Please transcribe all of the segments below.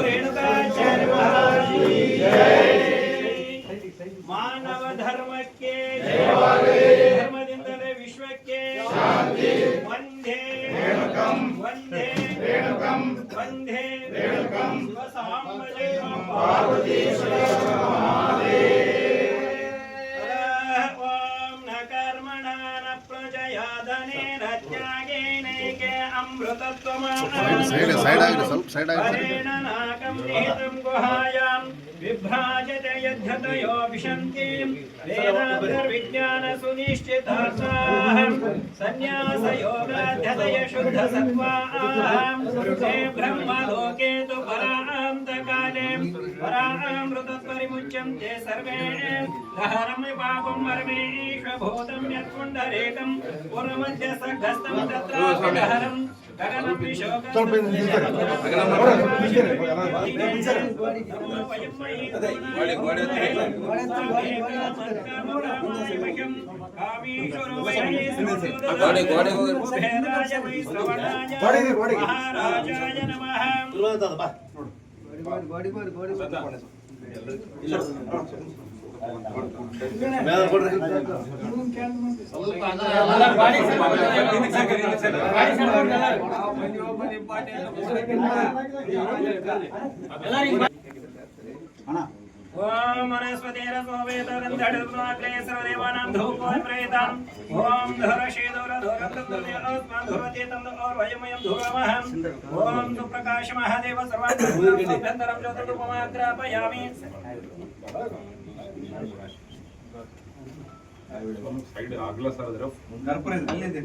ರೇಣುಕಾಚಾರ್ಯ ಮಹಾರಾಜ್ ಕಿ ಜೈ. ಮಾನವ ಧರ್ಮಕ್ಕೆ ಧರ್ಮದಿಂದಲೇ ವಿಶ್ವಕ್ಕೆ ಶಾಂತಿ. ವಂದೇ ವಂದೇ ವಂದೇ ಶಿವಸಾಂಬಜಯ ಪಾರ್ವತೀಶ್ವರ ಓಂ ನ ಕರ್ಮಣ ನ ಪ್ರಜಯಾ ಧನೇನ ತ್ಯಾಗೇನೈಕೆ ಅಮೃತತ್ವಮರೇಣ ನಾಕಂ ನಿಹಿತಂ ಗುಹಾಯಾಂ ವಿಭ್ರಾಜತೆ ಯದ್ಧತಯೋ ವಿಶಂತಿ ವೇದಾಂತರ್ವಿಜ್ಞಾನ ಸುನಿಶ್ಚಿತಾರ್ಥಾಃ ಸನ್ಯಾಸ ಯೋಗಾಧ್ಯತಯ ಶುದ್ಧ ಸತ್ವಾಃ ತೇ ಬ್ರಹ್ಮಲೋಕೆ ತು ಪರಾಂತಕಾಲೇ ಪರಾಮೃತತ್ವರಿಮುಚ್ಯಂತೆ ಸರ್ವೇ ದಹರಂ ಪಾಪಂ ಪರಮೇಶ್ವಭೂತಂ ಯತ್ಪುಂಡರೇಕಂ ಪೂರ್ಣಮಧ್ಯ ಸಘಸ್ಥಂ ತತ್ರಾಪದಹರಂ ಗಗನಂ ವಿಶೋಕಂ ಮಹಾರಾಜಾಯ ನಮಃ. ಓಂ ವನಸ್ಪತಿರ ಸೋವೇತಗಂಧರ್ವಾಗ್ರೇ ಸರ್ವದೇವಾನಾಂ ಧೂಪೋಂ ಪ್ರೇತಾಂ ಓಂ ಧರಶೇದೋರಧೋರತಂದೋಸ್ಮಾಧುರತೆ ತಂದೋರ್ವಯಮಯಂ ಧೂರಮಹಂ ಓಂ ಸುಪ್ರಕಾಶ ಮಹಾದೇವ ಸರ್ವಾಭ್ಯಂತರಂ ಜ್ಯೋತಿರ್ಗಮಗ್ರಾಪಯಾಮಿ. ಸೈಡ್ ಆಗಲ್ಲ ಸರ್ ಅದರ ಕರ್ಪೂರ ಅಲ್ಲಿದೆ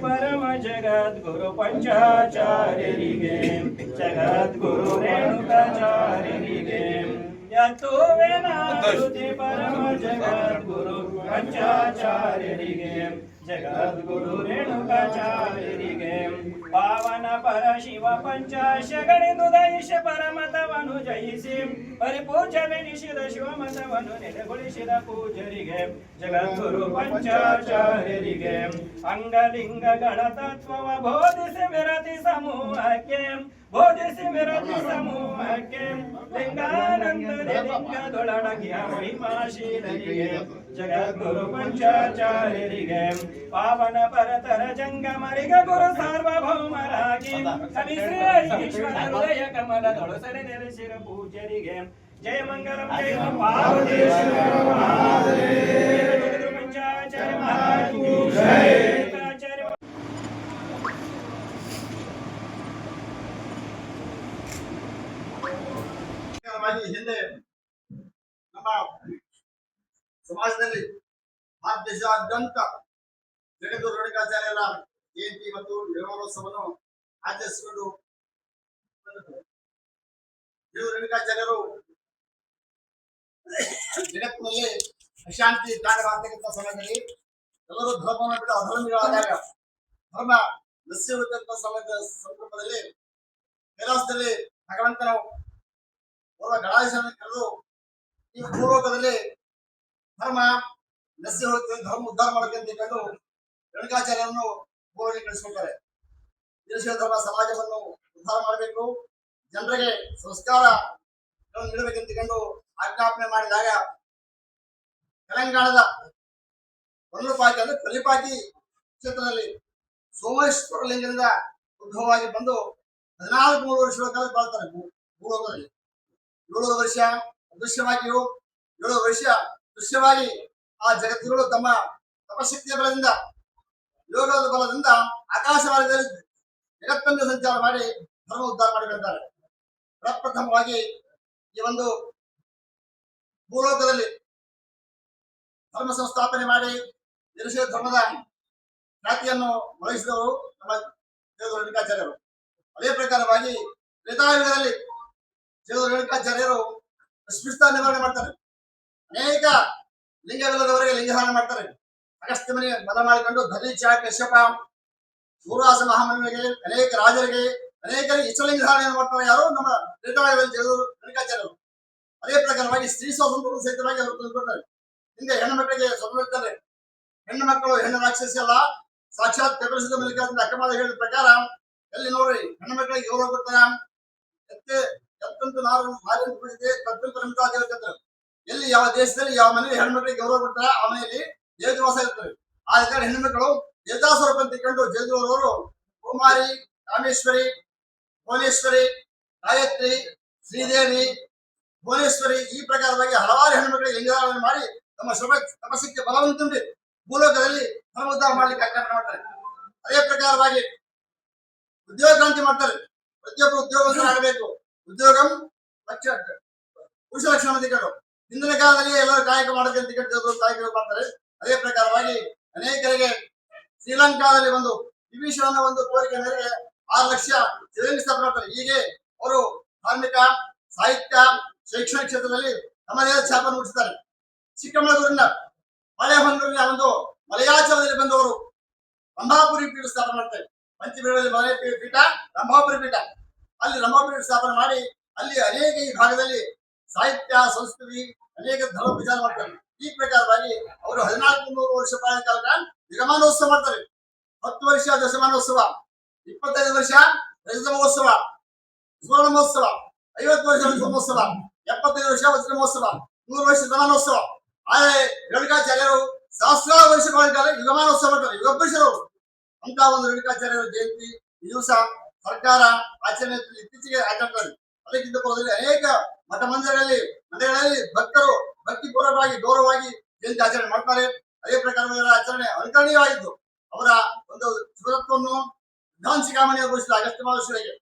ಪರಮ ಜಗದ್ಗುರು ಪಂಚಾಚಾರ್ಯರಿಗೆ ಜಗದ್ಗುರು ರೇಣುಕಾಚಾರ್ಯರಿಗೆ ಯತೋವೇನಾರುತಿ ಪರಮ ಜಗದ್ಗುರು ಪಂಚಾಚಾರ್ಯರಿಗೆ ಜಗದ್ಗುರು ರೇಣುಕಾಚಾರ್ಯರಿಗೆ ಪಾವನ ಪರ ಶಿವ ಪಂಚಾಶಗಳೆಂದು ದಯಿಸಿ ಪರಮತವನ್ನು ಜಯಿಸಿ ಪರಿಪೂಜವೆನಿಸಿದ ಶಿವಮತವನ್ನು ನೆಲೆಗೊಳಿಸಿದ ಪೂಜರಿಗೆ ಜಗದ್ಗುರು ಪಂಚಾಚಾರ್ಯರಿಗೆ ಅಂಗಲಿಂಗಗಳ ತತ್ವವ ಬೋಧಿಸಿ ವಿರತಿ ಸಮೂಹಕ್ಕೆ ಲಿಂಗಾನಂದನೆ ಲಿಂಗದೊಳಗಿಯ ಮಹಿಮಾಶೀಲರಿಗೆ ಜಗದ್ಗುರು ಪಂಚಾಚಾರ್ಯರಿಗೆ ಪಾವನ ಪರತರ ಜಂಗಮರಿಗೆ ಗುರು ಸಾರ್ವಭೌಮರಾಗಿ ಶ್ರೀ ಈಶ್ವರ ಹೃದಯ ಕಮಲದೊಳು ಸರಿ ನೆಲೆಸಿರ ಪೂಜ್ಯರಿಗೆ ಜಯ ಮಂಗಲಂ ಜಯ ಪಾರ್ವತೀಶ್ವರ ಪಂಚಾಚಾರ್ಯ ಮಹಾರಾಜ್ ಕಿ ಜೈ. ಹಿಂದೆ ನಮ್ಮ ಸಮಾಜದಲ್ಲಿ ಭಾರತ ದೇಶಾದ್ಯಂತ ಜಗದ್ಗುರು ರೇಣುಕಾಚಾರ್ಯರ ಜಯಂತಿ ಮತ್ತು ವಿವಾಹೋತ್ಸವವನ್ನು ಆಚರಿಸಿಕೊಂಡು ರೇಣುಕಾಚಾರ್ಯರು ಜಗತ್ತಿನಲ್ಲಿ ಅಶಾಂತಿ ಕಾರಣವಾಗತಕ್ಕಂಥ ಸಮಯದಲ್ಲಿ ಎಲ್ಲರೂ ಧರ್ಮವನ್ನು ಬಿಟ್ಟು ಅಧರ್ಮಿಗಳಾದಾಗ ಧರ್ಮ ನಶೆ ಹೋಗುವಂತ ಸಮಯದ ಸಂದರ್ಭದಲ್ಲಿ ಕೈಲಾಸದಲ್ಲಿ ಭಗವಂತನು ಗಣಾಧೀಶನ ಕರೆದು ಈ ಭೂಲೋಕದಲ್ಲಿ ಧರ್ಮ ನಶೆ ಹೋಗ್ತದೆ, ಧರ್ಮ ಉದ್ಧಾರ ಮಾಡಕ್ಕೆ ಅಂತ ಕಂಡು ರೇಣುಕಾಚಾರ್ಯರನ್ನು ಭೂಲೋಕಕ್ಕೆ ಕಳಿಸ್ಕೊಳ್ತಾರೆ. ದೇಶದ ಧರ್ಮ ಸಮಾಜವನ್ನು ಉದ್ಧಾರ ಮಾಡಬೇಕು, ಜನರಿಗೆ ಸಂಸ್ಕಾರ ನೀಡಬೇಕಂತ ಕಂಡು ಆಜ್ಞಾಪನೆ ಮಾಡಿದಾಗ ತೆಲಂಗಾಣದ ಕೊಂಡ್ಲಪಾಕಿ ಅಂದ್ರೆ ಕಲಿಪಾಕಿ ಕ್ಷೇತ್ರದಲ್ಲಿ ಸೋಮೇಶ್ವರ ಲಿಂಗದಿಂದ ಉದ್ಭವವಾಗಿ ಬಂದು 14 ವರ್ಷಗಳ ಕಾಲ ಬಾಳ್ತಾರೆ ಭೂಲೋಕದಲ್ಲಿ. 7 ವರ್ಷ ಅದೃಶ್ಯವಾಗಿಯೂ 7 ವರ್ಷ ದೃಶ್ಯವಾಗಿ ಆ ಜಗತ್ತುಗಳು ತಮ್ಮ ತಪಶಕ್ತಿಯ ಬಲದಿಂದ ಯೋಗದ ಬಲದಿಂದ ಆಕಾಶ ಮಾರ್ಗದಲ್ಲಿ ಜಗತ್ತನ್ನು ಸಂಚಾರ ಮಾಡಿ ಧರ್ಮ ಉದ್ಧಾರ ಮಾಡಿಕೊಂಡಿದ್ದಾರೆ. ಪ್ರಪ್ರಥಮವಾಗಿ ಈ ಒಂದು ಭೂಲೋಕದಲ್ಲಿ ಧರ್ಮ ಸಂಸ್ಥಾಪನೆ ಮಾಡಿ ನಿರುಷ ಧರ್ಮದ ಖ್ಯಾತಿಯನ್ನು ವಹಿಸಿದವರು ನಮ್ಮ ಜಗದ್ಗುರು ರೇಣುಕಾಚಾರ್ಯರು. ಅದೇ ಪ್ರಕಾರವಾಗಿ ತ್ರೇತಾಯುಗದಲ್ಲಿ ಜಗದ್ಗುರು ರೇಣುಕಾಚಾರ್ಯರು ಅಸ್ಪೃಶ್ಯತಾ ನಿವಾರಣೆ ಮಾಡ್ತಾರೆ. ಅನೇಕ ಲಿಂಗವಿಲ್ಲದವರಿಗೆ ಲಿಂಗಧಾರಣ ಮಾಡ್ತಾರೆ. ಅಗಸ್ತ್ಯ ಮನೆ ಮದ ಮಾಡಿಕೊಂಡು ಧರೀಚ ಕಶ್ಯಪ ಸೂರಾಸ ಮಹಾಮನಿಗೆ ಅನೇಕ ರಾಜರಿಗೆ ಅನೇಕರಿಗೆ ಇಷ್ಟಲಿಂಗ ಧಾರಣೆಯನ್ನು ಮಾಡ್ತಾರೆ. ಯಾರು? ನಮ್ಮ ತ್ರೇತಾಯುಗದಲ್ಲಿ ಜಗದ್ಗುರು ರೇಣುಕಾಚಾರ್ಯರು. ಅದೇ ಪ್ರಕಾರವಾಗಿ ಸ್ತ್ರೀ ಸ್ವಾತಂತ್ರ್ಯ ಸಹಿತವಾಗಿ ಅವರು ತಂದುಕೊಡ್ತಾರೆ. ಹಿಂದೆ ಹೆಣ್ಣು ಮಕ್ಕಳಿಗೆ ಸ್ವತಂತ್ರ ಇರ್ತಾರೆ. ಹೆಣ್ಣು ಮಕ್ಕಳು ಹೆಣ್ಣು ರಾಕ್ಷಸಿ ಅಲ್ಲ, ಸಾಕ್ಷಾತ್ ಕಪಿಲಸಿದ್ಧ ಮಲ್ಲಿಕಾರ್ಜುನ ಅಕ್ಕಮಾದ ಹೇಳಿದ ಪ್ರಕಾರ ಎಲ್ಲಿ ನೋಡ್ರಿ ಹೆಣ್ಣು ಮಕ್ಕಳಿಗೆ ಗೌರವ ಕೊಡ್ತಾರ. ಎತ್ತಂತೂ ನಾರು ಬಿಡಿದೆ ಕತ್ತಂತ ನಮಿತ. ಎಲ್ಲಿ ಯಾವ ದೇಶದಲ್ಲಿ ಯಾವ ಮನೆಯಲ್ಲಿ ಹೆಣ್ಣು ಮಕ್ಕಳಿಗೆ ಗೌರವ ಕೊಡ್ತಾರ ಆ ಮನೆಯಲ್ಲಿ ದೇವವಾಸ ಇರ್ತಾರೆ. ಆ ಕಾರಣ ಹೆಣ್ಣು ಮಕ್ಕಳು ದೇವದಾಸ್ವರೂಪ ತಿಳ್ಕೊಂಡು ಜಗದ್ಗುರವರು ಕುಮಾರಿ, ರಾಮೇಶ್ವರಿ, ಭುವನೇಶ್ವರಿ, ಗಾಯತ್ರಿ, ಶ್ರೀದೇವಿ, ಭುವನೇಶ್ವರಿ ಈ ಪ್ರಕಾರವಾಗಿ ಹಲವಾರು ಹೆಣ್ಣು ಮಕ್ಕಳಿಗೆ ಲಿಂಗಧಾರಣೆ ಮಾಡಿ ತಮ್ಮ ತಪಸ್ಸಿಗೆ ಬಲವನ್ನು ತುಂಬಿ ಭೂಲೋಕದಲ್ಲಿ ಧರ್ಮೋದ್ಧಾರ ಮಾಡ್ಲಿಕ್ಕೆ ಆಜ್ಞಾನ ಮಾಡ್ತಾರೆ. ಅದೇ ಪ್ರಕಾರವಾಗಿ ಉದ್ಯೋಗ ಕ್ರಾಂತಿ ಮಾಡ್ತಾರೆ. ಪ್ರತಿಯೊಬ್ಬರು ಉದ್ಯೋಗವಂತರಾಗಬೇಕು. ಉದ್ಯೋಗಂ ಪುರುಷ ಲಕ್ಷಣ ತಿಳ್ಕೊಂಡು ಹಿಂದಿನ ಕಾಲದಲ್ಲಿ ಎಲ್ಲರೂ ಕಾಯಕ ಮಾಡೋದಕ್ಕೆ ತಿಳ್ಕೊಂಡು ಕಾಯಕ ಮಾಡ್ತಾರೆ. ಅದೇ ಪ್ರಕಾರವಾಗಿ ಅನೇಕರಿಗೆ ಶ್ರೀಲಂಕಾದಲ್ಲಿ ಒಂದು ವಿಭೀಷಣನ ಒಂದು ಕೋರಿಕೆ ಮೇರೆಗೆ 6 ಲಕ್ಷ ಶಿವಲಿಂಗ ಸ್ಥಾಪನೆ ಮಾಡ್ತಾರೆ. ಹೀಗೆ ಅವರು ಧಾರ್ಮಿಕ, ಸಾಹಿತ್ಯ, ಶೈಕ್ಷಣಿಕ ಕ್ಷೇತ್ರದಲ್ಲಿ ತಮ್ಮದೇ ಛಾಪನ್ನು ಮೂಡಿಸುತ್ತಾರೆ. ಚಿಕ್ಕಮಗಳೂರಿನ ಮಲೆಹೊನ್ನೂರಿನ ಒಂದು ಮಲಯಾಚಲದಲ್ಲಿ ಬಂದವರು ರಂಭಾಪುರಿ ಪೀಠ ಸ್ಥಾಪನೆ ಮಾಡ್ತಾರೆ. ಪಂಚಪೀಠದಲ್ಲಿ ಮಲೆ ಪೀಠ, ರಂಭಾಪುರಿ ಪೀಠ. ಅಲ್ಲಿ ರಂಭಾಪುರಿ ಸ್ಥಾಪನೆ ಮಾಡಿ ಅಲ್ಲಿ ಅನೇಕ ಈ ಭಾಗದಲ್ಲಿ ಸಾಹಿತ್ಯ, ಸಂಸ್ಕೃತಿ, ಅನೇಕ ಧರ್ಮ ವಿಚಾರ ಮಾಡ್ತಾರೆ. ಈ ಪ್ರಕಾರವಾಗಿ ಅವರು 1400 ವರ್ಷ ಪ್ರಾಯ ಕಾಲ ಯುಗಮಾನೋತ್ಸವ ಮಾಡ್ತಾರೆ. 10 ವರ್ಷ ದಶಮಾನೋತ್ಸವ, 25 ವರ್ಷ ರಜತ ಮಹೋತ್ಸವ, ಸುವರ್ಣ ಮಹೋತ್ಸವ, 50 ವರ್ಷ ರಜತಮಹೋತ್ಸವ, 75 ವರ್ಷ ವಜ್ರ ಮಹೋತ್ಸವ, 100 ವರ್ಷ ಶತಮಾನೋತ್ಸವ. ಆದರೆ ರೇಣುಕಾಚಾರ್ಯರು ಸಹಸ್ರಾರು ವರ್ಷಗಳ ಕಾಲ ಯುಗಮಾನೋತ್ಸವ ಮಾಡ್ತಾರೆ. ಯುಗಪುರುಷರು ಅಂತ ಒಂದು ರೇಣುಕಾಚಾರ್ಯರ ಜಯಂತಿ ಈ ದಿವಸ ಸರ್ಕಾರ ಆಚರಣೆ ಇತ್ತೀಚೆಗೆ ಆಚರಿಸ್ತಾರೆ. ಅದಕ್ಕಿಂತ ಪೂರ್ವದಲ್ಲಿ ಅನೇಕ ಮಠ ಮಂದಿರಗಳಲ್ಲಿ ಮನೆಗಳಲ್ಲಿ ಭಕ್ತರು ಭಕ್ತಿಪೂರ್ವಕವಾಗಿ ಗೌರವವಾಗಿ ಜಯಂತಿ ಆಚರಣೆ ಮಾಡ್ತಾರೆ. ಅದೇ ಪ್ರಕಾರವಾದ ಆಚರಣೆ ಅನುಕರಣೀಯವಾಗಿದ್ದು ಅವರ ಒಂದು ಶಿವತ್ವವನ್ನು ವಿಧಾನಸಿಕಾಮಣಿಯ ಘೋಷಿಸಿದ ಅಗಸ್ತ್ಯ ಮಹರ್ಷಿಗಳಿಗೆ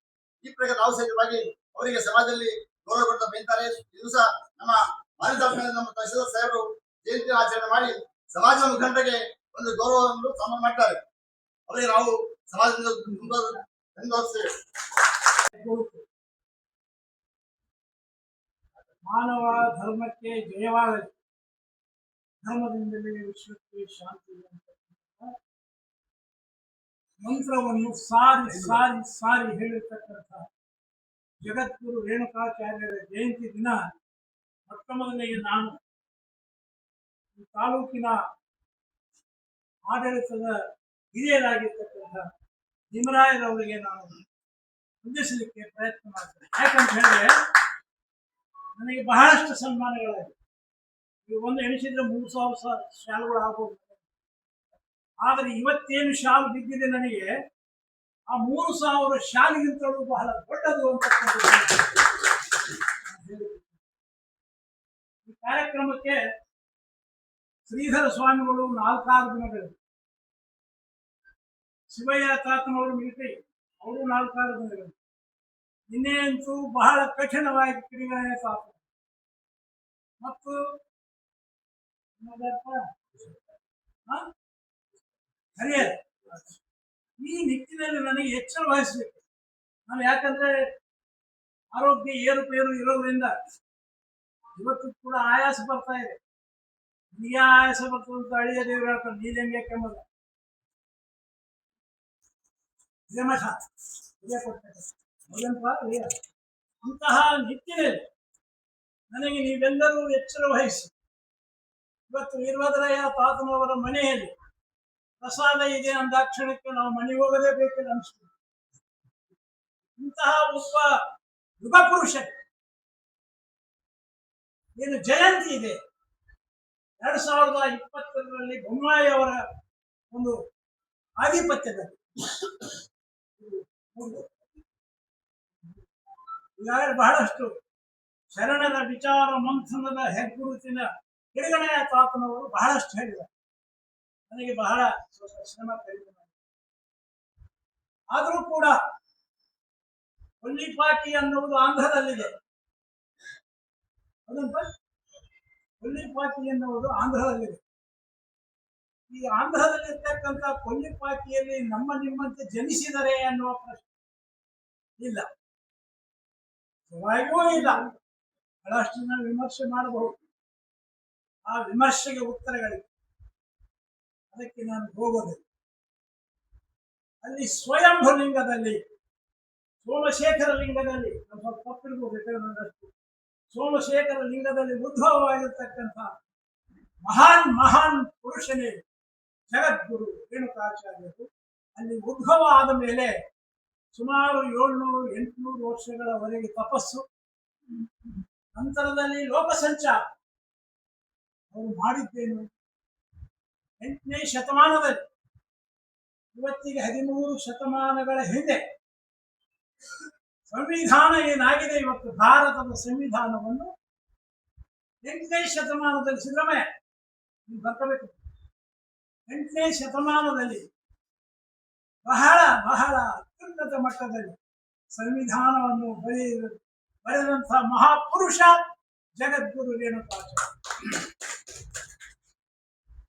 ಈ ಪ್ರಕಾರ ನಾವು ಸಹಿತವಾಗಿ ಅವರಿಗೆ ಸಮಾಜದಲ್ಲಿ ಗೌರವ ಕೊಡ್ತಾ ಬೈತಾರೆ. ಈ ದಿವಸ ನಮ್ಮ ಮಾನವ ನಮ್ಮ ತಹಶೀಲ್ದಾರ್ ಸಾಹೇಬರು ಜಯಂತಿ ಆಚರಣೆ ಮಾಡಿ ಸಮಾಜದ ಮುಖಂಡರಿಗೆ ಒಂದು ಗೌರವವನ್ನು ಸನ್ಮಾನ ಮಾಡ್ತಾರೆ. ಅವರಿಗೆ ನಾವು ಸಮಾಜದಿಂದ ಮುಂದುವರಿಸ್ತೇವೆ. ಮಾನವ ಧರ್ಮಕ್ಕೆ ಜಯವಾಗಲಿ, ಧರ್ಮದಿಂದಲೇ ವಿಶ್ವಕ್ಕೆ ಶಾಂತಿ ಅಂತಕ್ಕಂಥ ಮಂತ್ರವನ್ನು ಸಾರಿ ಸಾರಿ ಸಾರಿ ಹೇಳಿರ್ತಕ್ಕಂಥ ಜಗದ್ಗುರು ರೇಣುಕಾಚಾರ್ಯರ ಜಯಂತಿ ದಿನ ಮೊಟ್ಟ ಮೊದಲಿಗೆ ನಾನು ಈ ತಾಲೂಕಿನ ಆಡಳಿತದ ಹಿರಿಯರಾಗಿರ್ತಕ್ಕಂಥ ನಿಮರಾಯರವರಿಗೆ ನಾನು ವಂದಿಸಲಿಕ್ಕೆ ಪ್ರಯತ್ನ ಮಾಡ್ತೇನೆ. ಯಾಕಂತ ಹೇಳಿದ್ರೆ ನನಗೆ ಬಹಳಷ್ಟು ಸನ್ಮಾನಗಳಿವೆ. ಈಗ ಒಂದು ಎಣಿಸಿದ್ರೆ 3000 ಶಾಲುಗಳು ಆಗ್ಬೋದು. ಆದರೆ ಇವತ್ತೇನು ಶಾಲು ಬಿದ್ದಿದೆ ನನಗೆ, ಆ 3000 ಶಾಲೆಗಿಂತಲೂ ಬಹಳ ದೊಡ್ಡದು ಅಂತಕ್ಕಂಥದ್ದು. ಈ ಕಾರ್ಯಕ್ರಮಕ್ಕೆ ಶ್ರೀಧರ ಸ್ವಾಮಿಗಳು 4-6 ದಿನಗಳು, ಶಿವಯ್ಯ ತಾತನವರು ಮಿಲಿಟರಿ ಅವರು 4-6 ದಿನಗಳು, ನಿನ್ನೆ ಅಂತೂ ಬಹಳ ಕಠಿಣವಾಗಿ ಕಿಡಿಗಣೆ ತಾತ ಮತ್ತು ಹರಿಯರ್. ಈ ನಿಟ್ಟಿನಲ್ಲಿ ನನಗೆ ಎಚ್ಚರ ವಹಿಸಬೇಕು ನಾನು. ಯಾಕಂದ್ರೆ ಆರೋಗ್ಯ ಏರುಪೇರು ಇರೋದ್ರಿಂದ ಇವತ್ತು ಕೂಡ ಆಯಾಸ ಬರ್ತಾ ಇದೆ. ನಿಮಗೆ ಆಯಾಸ ಬರ್ತದೆ ಅಂತ ಅಳಿಯ ದೇವರು ಹೇಳ್ತಾರೆ, ನೀಲೆಂಗೆ ಕೆಮ್ಮದ ಅಂತಹ ನಿಟ್ಟಿನಲ್ಲಿ ನನಗೆ ನೀವೆಲ್ಲರೂ ಎಚ್ಚರ ವಹಿಸಿ ಇವತ್ತು ವೀರಭದ್ರಯ್ಯ ತಾತನವರ ಮನೆಯಲ್ಲಿ ಪ್ರಸಾದ ಇದೆ ಅಂದಾಕ್ಷಣಕ್ಕೆ ನಾವು ಮನೆಗೆ ಹೋಗಲೇಬೇಕೆಂದು ಅನಿಸ್ತದೆ. ಇಂತಹ ಒಬ್ಬ ಯುಗ ಪುರುಷ ಏನು ಜಯಂತಿ ಇದೆ 2020ರಲ್ಲಿ ಬೊಮ್ಮಾಯಿ ಅವರ ಒಂದು ಆಧಿಪತ್ಯದಲ್ಲಿ ಈಗಾಗಲೇ ಬಹಳಷ್ಟು ಶರಣರ ವಿಚಾರ ಮಂಥನದ ಹೆಗ್ಗುರುತಿನ ಕಿಡಿಗಣೆಯ ತಾತನವರು ಬಹಳಷ್ಟು ಹೇಳಿದ್ದಾರೆ. ನನಗೆ ಬಹಳ ಶ್ರಮ ಕಡಿಮೆ. ಆದರೂ ಕೂಡ ಕೊಲ್ಲಿಪಾಟಿ ಅನ್ನುವುದು ಆಂಧ್ರದಲ್ಲಿದೆ. ಕೊಲ್ಲಿಪಾಟಿ ಎನ್ನುವುದು ಆಂಧ್ರದಲ್ಲಿದೆ. ಈ ಆಂಧ್ರದಲ್ಲಿರ್ತಕ್ಕಂಥ ಕೊಲ್ಲಿಪಾಕಿಯಲ್ಲಿ ನಮ್ಮ ನಿಮ್ಮಂತೆ ಜನಿಸಿದರೆ ಅನ್ನುವ ಪ್ರಶ್ನೆ ಇಲ್ಲ, ನಿಜವಾಗಿಯೂ ಇಲ್ಲ. ಬಹಳಷ್ಟು ಜನ ವಿಮರ್ಶೆ ಮಾಡಬಹುದು, ಆ ವಿಮರ್ಶೆಗೆ ಉತ್ತರಗಳಿವೆ, ಅದಕ್ಕೆ ನಾನು ಹೋಗೋದಿಲ್ಲ. ಅಲ್ಲಿ ಸ್ವಯಂಭು ಲಿಂಗದಲ್ಲಿ, ಸೋಮಶೇಖರ ಲಿಂಗದಲ್ಲಿ, ಸ್ವಲ್ಪ ತಪ್ಪಿರ್ಬೋದು, ಸೋಮಶೇಖರ ಲಿಂಗದಲ್ಲಿ ಉದ್ಭವವಾಗಿರ್ತಕ್ಕಂಥ ಮಹಾನ್ ಪುರುಷನೇ ಜಗದ್ಗುರು ರೇಣುಕಾಚಾರ್ಯರು. ಅಲ್ಲಿ ಉದ್ಭವ ಆದ ಮೇಲೆ ಸುಮಾರು 700-800 ವರ್ಷಗಳವರೆಗೆ ತಪಸ್ಸು, ನಂತರದಲ್ಲಿ ಲೋಕ ಸಂಚಾರ ಅವರು ಮಾಡಿದ್ದೇನು 8ನೇ ಶತಮಾನದಲ್ಲಿ. ಇವತ್ತಿಗೆ 13 ಶತಮಾನಗಳ ಹಿಂದೆ ಸಂವಿಧಾನ ಏನಾಗಿದೆ, ಇವತ್ತು ಭಾರತದ ಸಂವಿಧಾನವನ್ನು 8ನೇ ಶತಮಾನದಲ್ಲಿ, ಸಿದ್ದರಾಮಯ್ಯ ನೀವು ಬರ್ಕೋಬೇಕು, 8ನೇ ಶತಮಾನದಲ್ಲಿ ಬಹಳ ಅತ್ಯುನ್ನತ ಮಟ್ಟದಲ್ಲಿ ಸಂವಿಧಾನವನ್ನು ಬರೆದಂತಹ ಮಹಾಪುರುಷ ಜಗದ್ಗುರು ರೇಣುಕಾಚಾರ್ಯ.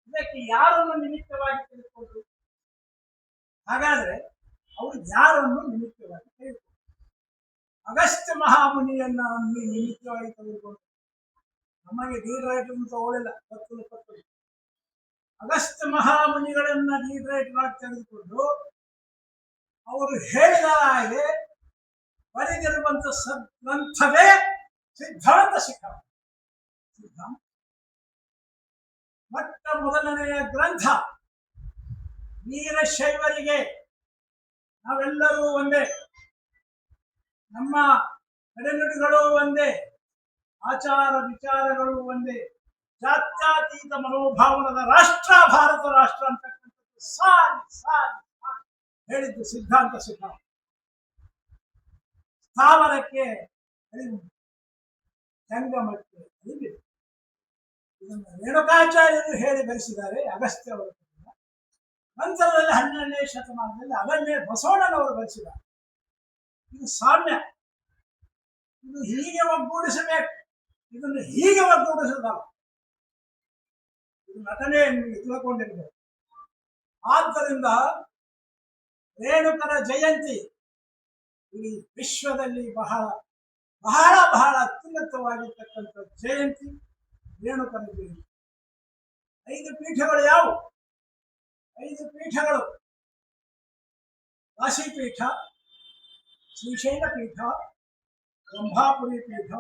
ಇದಕ್ಕೆ ಯಾರನ್ನು ನಿಮಿತ್ತವಾಗಿ ತೆಗೆದುಕೊಂಡ್ರು? ಹಾಗಾದ್ರೆ ಅವರು ಯಾರನ್ನು ನಿಮಿತ್ತವಾಗಿ ತೆಗೆದುಕೊಂಡ್ರು? ಅಗಸ್ತ್ಯ ಮಹಾಮುನಿಯನ್ನ ನಿಮಿತ್ತವಾಗಿ ತೆಗೆದುಕೊಂಡ್ರು. ನಮಗೆ ಲೀಡರೇಟರ್ ತಗೊಳ್ಳಿಲ್ಲ, ಪತ್ತು ಅಗಸ್ತ್ಯ ಮಹಾಮುನಿಗಳನ್ನ ಲೀಡರೇಟರ್ ಆಗಿ ತೆಗೆದುಕೊಂಡು ಅವರು ಹೇಳಿದ ಹಾಗೆ ಬರೆದಿರುವಂತ ಸದ್ಗ್ರಂಥವೇ ಸಿದ್ಧಾಂತ ಶಿಖರ. ಮೊಟ್ಟ ಮೊದಲನೆಯ ಗ್ರಂಥ. ವೀರಶೈವರಿಗೆ ನಾವೆಲ್ಲರೂ ಒಂದೇ, ನಮ್ಮ ನಡೆನುಡಿಗಳು ಒಂದೇ, ಆಚಾರ ವಿಚಾರಗಳು ಒಂದೇ, ಜಾತ್ಯತೀತ ಮನೋಭಾವನದ ರಾಷ್ಟ್ರ ಭಾರತ ರಾಷ್ಟ್ರ ಅಂತಕ್ಕಂಥದ್ದು ಸಾರಿ ಹೇಳಿದ್ದು ಸಿದ್ಧಾಂತ ಶಿಖರ. ಸ್ಥಾವರಕ್ಕೆ ಅರಿವು, ಜಂಗಮಕ್ಕೆ ಅರಿವಿದೆ. ಇದನ್ನು ರೇಣುಕಾಚಾರ್ಯರು ಹೇಳಿ ಬರೆಸಿದ್ದಾರೆ, ಅಗಸ್ತ್ಯ ಅವರು. ನಂತರದಲ್ಲಿ 12ನೇ ಶತಮಾನದಲ್ಲಿ ಅದನ್ನೇ ಬಸವಣ್ಣನವರು ಬರೆಸಿದ್ದಾರೆ. ಇದು ಸಾಮ್ಯ, ಇದು ಹೀಗೆ ಒಗ್ಗೂಡಿಸಬೇಕು, ಇದನ್ನು ಹೀಗೆ ಒಗ್ಗೂಡಿಸಲ್ಲ, ಇದು ನಟನೆ ತಿಳ್ಕೊಂಡಿರ್ಬೇಕು. ಆದ್ದರಿಂದ ರೇಣುಕರ ಜಯಂತಿ ಇಡೀ ವಿಶ್ವದಲ್ಲಿ ಬಹಳ ಅತ್ಯುನ್ನತವಾಗಿರ್ತಕ್ಕಂಥ ಜಯಂತಿ ರೇಣುಕರ ಜಯಂತಿ. 5 ಪೀಠಗಳು ಯಾವುವು? 5 ಪೀಠಗಳು: ಕಾಶಿಪೀಠ, ಶ್ರೀಶೈಲ ಪೀಠ, ರಂಭಾಪುರಿ ಪೀಠ,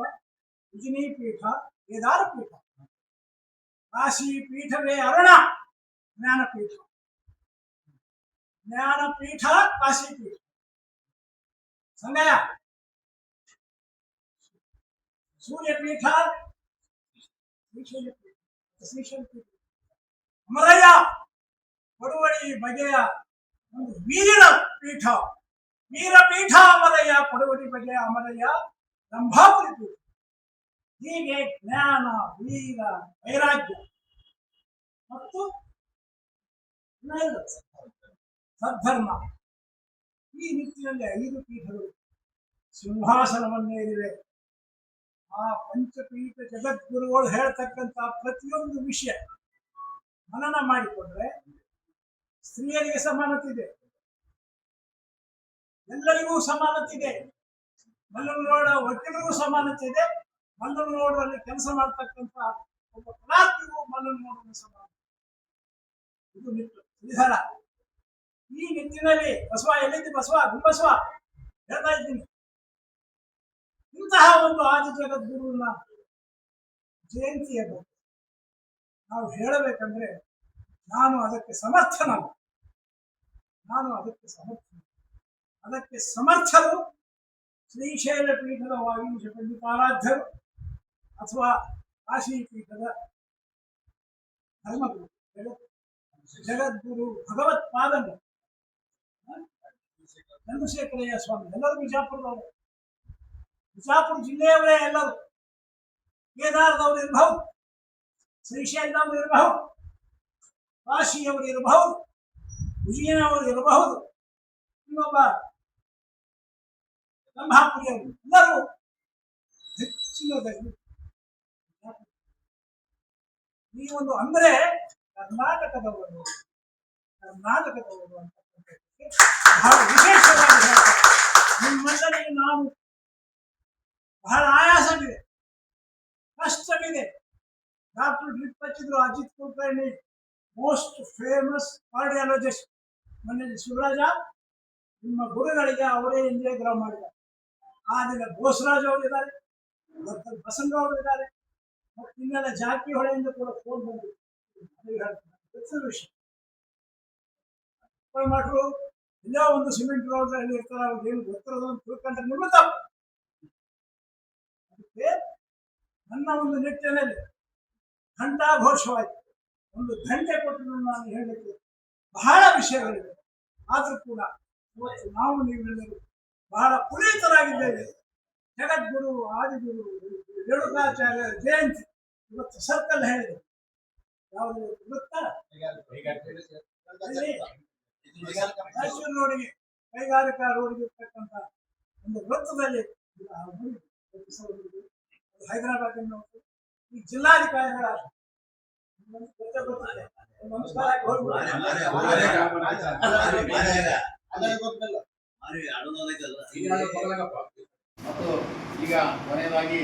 ಉಜಿನಿ ಪೀಠ, ಕೇದಾರ ಪೀಠ. ಕಾಶಿ ಪೀಠವೇ ಅರುಣ ಜ್ಞಾನಪೀಠ, ಜ್ಞಾನಪೀಠ ಕಾಶಿಪೀಠ. ಸಂಗಯ ಸೂರ್ಯಪೀಠ ಶ್ರೀಶೈಲ ಪೀಠ. ಅಮರಯ್ಯ ಪಡುವಳಿ ಬಗೆಯ ಒಂದು ವೀರ ಪೀಠ, ವೀರಪೀಠ ಅಮರಯ್ಯ, ಪಡುವಳಿ ಬಗೆಯ ಅಮರಯ್ಯ, ರಂಭಾಪುರಿ ಪೀಠ. ಹೀಗೆ ಜ್ಞಾನ, ವೀರ, ವೈರಾಗ್ಯ ಮತ್ತು ಸದ್ಧರ್ಮ, ಈ ನಿಟ್ಟಿನಲ್ಲಿ 5 ಪೀಠಗಳು ಸಿಂಹಾಸನವನ್ನೇರಿವೆ. ಆ ಪಂಚಪೀಠ ಜಗದ್ಗುರುಗಳು ಹೇಳ್ತಕ್ಕಂಥ ಪ್ರತಿಯೊಂದು ವಿಷಯ ಮನನ ಮಾಡಿಕೊಂಡ್ರೆ ಸ್ತ್ರೀಯರಿಗೆ ಸಮಾನತೆ ಇದೆ, ಎಲ್ಲರಿಗೂ ಸಮಾನತೆ ಇದೆ. ಮಲ್ಲನಗೌಡ ವಕೀಲರಿಗೂ ಸಮಾನತೆ ಇದೆ, ಮಲ್ಲನಗೌಡರಲ್ಲಿ ಕೆಲಸ ಮಾಡ್ತಕ್ಕಂಥ ಒಬ್ಬ ಕಲಾವಿದರಿಗೂ ಮಲ್ಲನಗೌಡರ ಸಮಾನತೆ. ಇದು ನಿರ್ಧಾರ. ಈ ನಿಟ್ಟಿನಲ್ಲಿ ಬಸವ ಎಲ್ಲಿದ್ದು, ಬಸವ ಗುಂಬಸವ ಹೇಳ್ತಾ ಇದ್ದೀನಿ. ಇಂತಹ ಒಂದು ಆದಿ ಜಗದ್ಗುರುವಿನ ಜಯಂತಿಯ ಬಗ್ಗೆ ನಾವು ಹೇಳಬೇಕಂದ್ರೆ ನಾನು ಅದಕ್ಕೆ ಸಮರ್ಥನಲ್ಲ, ಅದಕ್ಕೆ ಸಮರ್ಥರು ಶ್ರೀಶೈಲ ಪೀಠದ ವಾಗೀಶ ಪಂಡಿತಾರಾಧ್ಯರು ಅಥವಾ ಕಾಶಿ ಪೀಠದ ಧರ್ಮಗುರು ಜಗದ್ಗುರು ಭಗವತ್ಪಾದರು ಚಂದ್ರಶೇಖರಯ್ಯ ಸ್ವಾಮಿ. ಎಲ್ಲರೂ ಬಿಜಾಪುರದವರು, ಬಿಜಾಪುರ ಜಿಲ್ಲೆಯವರೇ ಎಲ್ಲರೂ. ಕೇದಾರದವರು ಇರಬಹುದು, ಶ್ರೀಶೈಲದವರು ಇರಬಹುದು, ಕಾಶಿಯವರು ಇರಬಹುದು, ಉಜಿನವರು ಇರಬಹುದು, ಇನ್ನೊಬ್ಬ ರಂಭಾಪುರಿಯವರು, ಎಲ್ಲರೂ ಹೆಚ್ಚಿನದಲ್ಲಿ ಈ ಒಂದು ಅಂದ್ರೆ ಕರ್ನಾಟಕದವರು ಅಂತಕ್ಕಂಥದ್ದಕ್ಕೆ ಬಹಳ ವಿಶೇಷವಾಗಿ ಹೇಳ್ತಾರೆ. ನಿಮ್ಮೆಲ್ಲರಿಗೂ ನಾವು ಬಹಳ ಆಯಾಸವಿದೆ, ಕಷ್ಟವಿದೆ. ಡಾಕ್ಟರ್ ಡ್ರಿಪ್ ಹಚ್ಚಿದ್ರು Ajit Kulkarni, most famous cardiologist. ಮೊನ್ನೆ ಶಿವರಾಜ ನಿಮ್ಮ ಗುರುಗಳಿಗೆ ಅವರೇ ಎಂಜಿಯೋಗ್ರಾಮ್ ಮಾಡಿದ್ದಾರೆ. ಆ ದಿನ ಬೋಸರಾಜ್ ಅವರಿದ್ದಾರೆ, ಡಾಕ್ಟರ್ ಬಸಂಗ ಅವರಿದ್ದಾರೆ, ಮತ್ತು ಇನ್ನೆಲ್ಲ ಜಾರಕಿಹೊಳಿಯಿಂದ ಕೂಡ ಫೋನ್ ಬಂದಿದೆ. ವಿಷಯ ಮಾಡ್ರು ಎಲ್ಲೋ ಒಂದು ಸಿಮೆಂಟ್ ರೋಡ್ ಅಲ್ಲಿ ಇರ್ತಾರೆ, ಅವ್ರಿಗೆ ಏನು ಗೊತ್ತಿರೋದು ಅಂತ ತಿಳ್ಕೊಂಡ್ರೆ ನಿಮ್ಮ ತಪ್ಪು. ಅದಕ್ಕೆ ನನ್ನ ಒಂದು ನಿಟ್ಟಿನಲ್ಲಿ ಘಂಟಾಘೋಷವಾಯಿತು. ಒಂದು ಗಂಟೆ ಕೊಟ್ಟು ನಾನು ಹೇಳಲಿಕ್ಕೆ ಬಹಳ ವಿಷಯಗಳಿವೆ. ಆದರೂ ಕೂಡ ಇವತ್ತು ನಾವು ನೀವೆಲ್ಲರೂ ಬಹಳ ಪುನೀತರಾಗಿದ್ದೇವೆ. ಜಗದ್ಗುರು ಆದಿಗುರು ರೇಣುಕಾಚಾರ್ಯ ಜಯಂತಿ ಇವತ್ತು ಸರ್ಕಲ್ ಹೇಳಿದೆ. ಯಾವುದು ಗೊತ್ತಾ? ಮೈಸೂರು ರೋಡಿಗೆ, ಕೈಗಾರಿಕಾ ರೋಡಿಗೆ ಇರ್ತಕ್ಕಂಥ ಒಂದು ವೃತ್ತದಲ್ಲಿ ಹೈದರಾಬಾದ್ ಈ ಜಿಲ್ಲಾಧಿಕಾರಿಗಳ ನಮಸ್ಕಾರ. ಮತ್ತು ಈಗ ಕೊನೆಯದಾಗಿ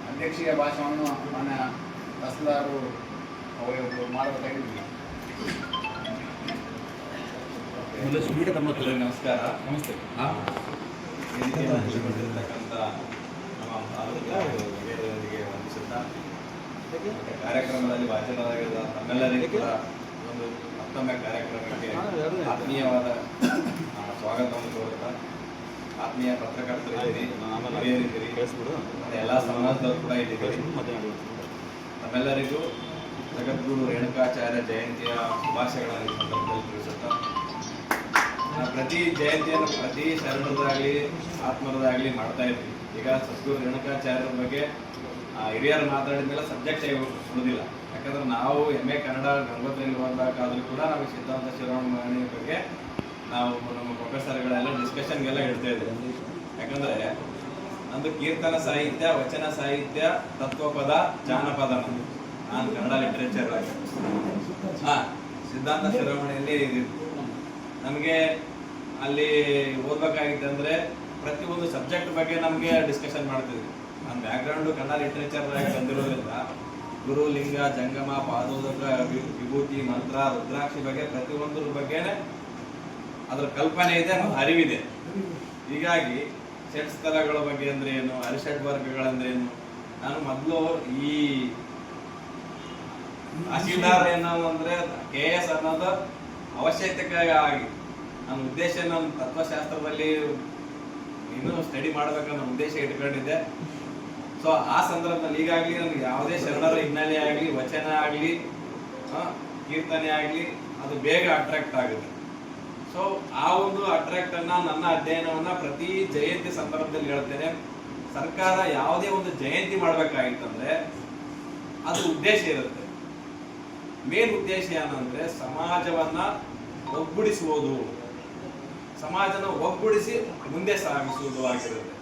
ಅಧ್ಯಕ್ಷೀಯ ಭಾಷಣವನ್ನು ಮಾನ್ಯ ತಹಸೀಲ್ದಾರರು ಮಾಡಬೇಕಾಗಿದ್ದೀವಿ. ನಮಸ್ಕಾರ. ನಮಸ್ತೆ. ಬಂದಿರತಕ್ಕಂಥ ನಮ್ಮ ತಾಲೂಕಿನ ಹಿರಿಯರಿಗೆ ವಂದಿಸುತ್ತಾ ಕಾರ್ಯಕ್ರಮದಲ್ಲಿ ಭಾಜನರಾಗಿರುವ ತಮ್ಮೆಲ್ಲರಿಗೂ ಕೂಡ ಒಂದು ಮತ್ತೊಮ್ಮೆ ಕಾರ್ಯಕ್ರಮಕ್ಕೆ ಆತ್ಮೀಯವಾದ ಸ್ವಾಗತವನ್ನು ಕೋರುತ್ತಾ, ಆತ್ಮೀಯ ಪತ್ರಕರ್ತರಿದ್ದೀರಿ, ಹಿರಿಯರಿದ್ದೀರಿ, ಎಲ್ಲ ಸಮಾಜದವರು ಕೂಡ ಇದ್ದೀರಿ. ತಮ್ಮೆಲ್ಲರಿಗೂ ಜಗದ್ಗುರು ರೇಣುಕಾಚಾರ್ಯ ಜಯಂತಿಯ ಶುಭಾಶಯಗಳನ್ನು ಈ ಸಂದರ್ಭದಲ್ಲಿ ತಿಳಿಸುತ್ತಾ, ಪ್ರತಿ ಜಯಂತಿಯನ್ನು ಪ್ರತಿ ಶರಣರದಾಗಲಿ ಆತ್ಮರದಾಗಲಿ ಮಾಡ್ತಾ ಇದ್ವಿ. ಈಗ ಸದ್ಗುರು ರೇಣುಕಾಚಾರ್ಯರ ಬಗ್ಗೆ ಹಿರಿಯರು ಮಾತಾಡಿದ ಮೇಲೆ ಸಬ್ಜೆಕ್ಟ್ ಉಳಿದಿಲ್ಲ. ಯಾಕಂದ್ರೆ ನಾವು MA ಕನ್ನಡ ಗಂಗೋತ್ರಿಯಲ್ಲಿ ಓದಬೇಕಾದ್ರೂ ಕೂಡ ನಾವು ಸಿದ್ಧಾಂತ ಶಿರೋಮಣಿ ಬಗ್ಗೆ ನಾವು ನಮ್ಮ ಪ್ರೊಫೆಸರ್ಗಳೆಲ್ಲ ಡಿಸ್ಕಷನ್ಗೆಲ್ಲ ಇಡ್ತಾ ಇದ್ದೀವಿ. ಯಾಕಂದ್ರೆ ನಂದು ಕೀರ್ತನ ಸಾಹಿತ್ಯ, ವಚನ ಸಾಹಿತ್ಯ, ತತ್ವಪದ, ಜಾನಪದ, ನಾನು ಕನ್ನಡ ಲಿಟ್ರೇಚರ್ ಸಿದ್ಧಾಂತ ಶಿರೋಮಣಿಯಲ್ಲಿ ನಮಗೆ ಅಲ್ಲಿ ಓದ್ಬೇಕಾಗಿತ್ತಂದ್ರೆ ಪ್ರತಿಯೊಂದು ಸಬ್ಜೆಕ್ಟ್ ಬಗ್ಗೆ ನಮಗೆ ಡಿಸ್ಕಷನ್ ಮಾಡ್ತಿದ್ವಿ. ನನ್ನ ಬ್ಯಾಕ್ಗ್ರೌಂಡು ಕನ್ನಡ ಲಿಟ್ರೇಚರ್ ಬಂದಿರೋದ್ರಿಂದ ಗುರು, ಲಿಂಗ, ಜಂಗಮ, ಪಾದೋದಕ, ವಿಭೂತಿ, ಮಂತ್ರ, ರುದ್ರಾಕ್ಷಿ ಬಗ್ಗೆ ಪ್ರತಿಯೊಂದ್ರ ಬಗ್ಗೆನೇ ಅದರ ಕಲ್ಪನೆ ಇದೆ, ಅರಿವಿದೆ. ಹೀಗಾಗಿ ಷಟ್ ಸ್ಥಳಗಳ ಬಗ್ಗೆ ಅಂದ್ರೆ ಏನು, ಅರಿಷಡ್ ವರ್ಗಗಳಂದ್ರೆ ಏನು, ನಾನು ಮೊದಲು ಈ ತಹಸೀಲ್ದಾರ್ ಏನೋ ಅಂದ್ರೆ KS ಅನ್ನೋದು ಅವಶ್ಯಕತೆಗಾಗಿ ನನ್ನ ಉದ್ದೇಶ, ನನ್ನ ತತ್ವಶಾಸ್ತ್ರದಲ್ಲಿ ಇನ್ನೂ ಸ್ಟಡಿ ಮಾಡ್ಬೇಕನ್ನೋ ಉದ್ದೇಶ ಇಟ್ಕೊಂಡಿದ್ದೆ. ಸೊ ಆ ಸಂದರ್ಭದಲ್ಲಿ ಈಗಾಗಲಿ ನನಗೆ ಯಾವುದೇ ಶರಣರ ಹಿನ್ನೆಲೆ ಆಗಲಿ, ವಚನ ಆಗಲಿ, ಕೀರ್ತನೆ ಆಗಲಿ ಅದು ಬೇಗ ಅಟ್ರಾಕ್ಟ್ ಆಗುತ್ತೆ. ಸೊ ಆ ಒಂದು ಅಟ್ರಾಕ್ಟ್ ಅನ್ನ, ನನ್ನ ಅಧ್ಯಯನವನ್ನ ಪ್ರತಿ ಜಯಂತಿ ಸಂದರ್ಭದಲ್ಲಿ ಹೇಳ್ತೇನೆ. ಸರ್ಕಾರ ಯಾವುದೇ ಒಂದು ಜಯಂತಿ ಮಾಡ್ಬೇಕಾಗಿತ್ತಂದ್ರೆ ಅದು ಉದ್ದೇಶ ಇರುತ್ತೆ. ಮೇನ್ ಉದ್ದೇಶ ಏನಂದ್ರೆ ಸಮಾಜವನ್ನ ಒಗ್ಗೂಡಿಸುವುದು, ಸಮಾಜನ ಒಗ್ಗೂಡಿಸಿ ಮುಂದೆ ಸಾಗಿಸುವುದು ಆಗಿರುತ್ತೆ.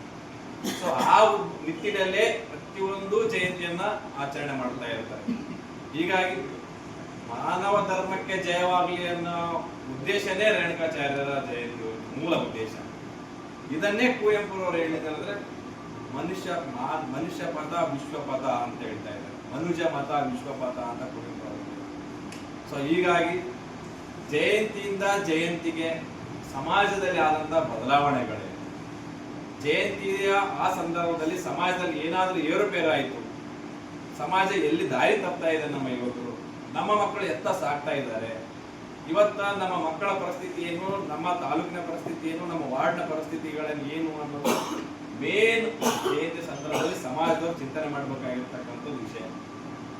ಸೊ ಆ ನಿಟ್ಟಿನಲ್ಲೇ ಪ್ರತಿಯೊಂದು ಜಯಂತಿಯನ್ನ ಆಚರಣೆ ಮಾಡ್ತಾ ಇರ್ತಾರೆ. ಹೀಗಾಗಿ ಮಾನವ ಧರ್ಮಕ್ಕೆ ಜಯವಾಗಲಿ ಅನ್ನೋ ಉದ್ದೇಶನೇ ರೇಣುಕಾಚಾರ್ಯರ ಜಯಂತಿ ಮೂಲ ಉದ್ದೇಶ. ಇದನ್ನೇ ಕುವೆಂಪುರವರು ಹೇಳಿದ್ರೆ ಮನುಷ್ಯ ಪಥ ವಿಶ್ವಪಥ ಅಂತ ಹೇಳ್ತಾ ಇದ್ದಾರೆ. ಮನುಜ ಮತ ವಿಶ್ವಪಥ ಅಂತ ಕುವೆಂಪು ಅವರು. ಸೊ ಹೀಗಾಗಿ ಜಯಂತಿಯಿಂದ ಜಯಂತಿಗೆ ಸಮಾಜದಲ್ಲಿ ಆದಂತ ಬದಲಾವಣೆಗಳೇ, ಜಯಂತಿಯ ಆ ಸಂದರ್ಭದಲ್ಲಿ ಸಮಾಜದಲ್ಲಿ ಏನಾದ್ರೂ ಏರುಪೇರಾಯಿತು, ಸಮಾಜ ಎಲ್ಲಿ ದಾರಿ ತಪ್ತಾ ಇದೆ, ನಮ್ಮ ಯುವಕರು, ನಮ್ಮ ಮಕ್ಕಳು ಎತ್ತ ಸಾಕ್ತಾ ಇದ್ದಾರೆ, ಇವತ್ತ ನಮ್ಮ ಮಕ್ಕಳ ಪರಿಸ್ಥಿತಿ ಏನು, ನಮ್ಮ ತಾಲೂಕಿನ ಪರಿಸ್ಥಿತಿ ಏನು, ನಮ್ಮ ವಾರ್ಡ್ನ ಪರಿಸ್ಥಿತಿಗಳನ್ನು ಏನು ಅನ್ನೋದು ಮೇನ್ ಜಯಂತಿ ಸಂದರ್ಭದಲ್ಲಿ ಸಮಾಜದವರು ಚಿಂತನೆ ಮಾಡಬೇಕಾಗಿರ್ತಕ್ಕಂಥದ್ದು ವಿಷಯ.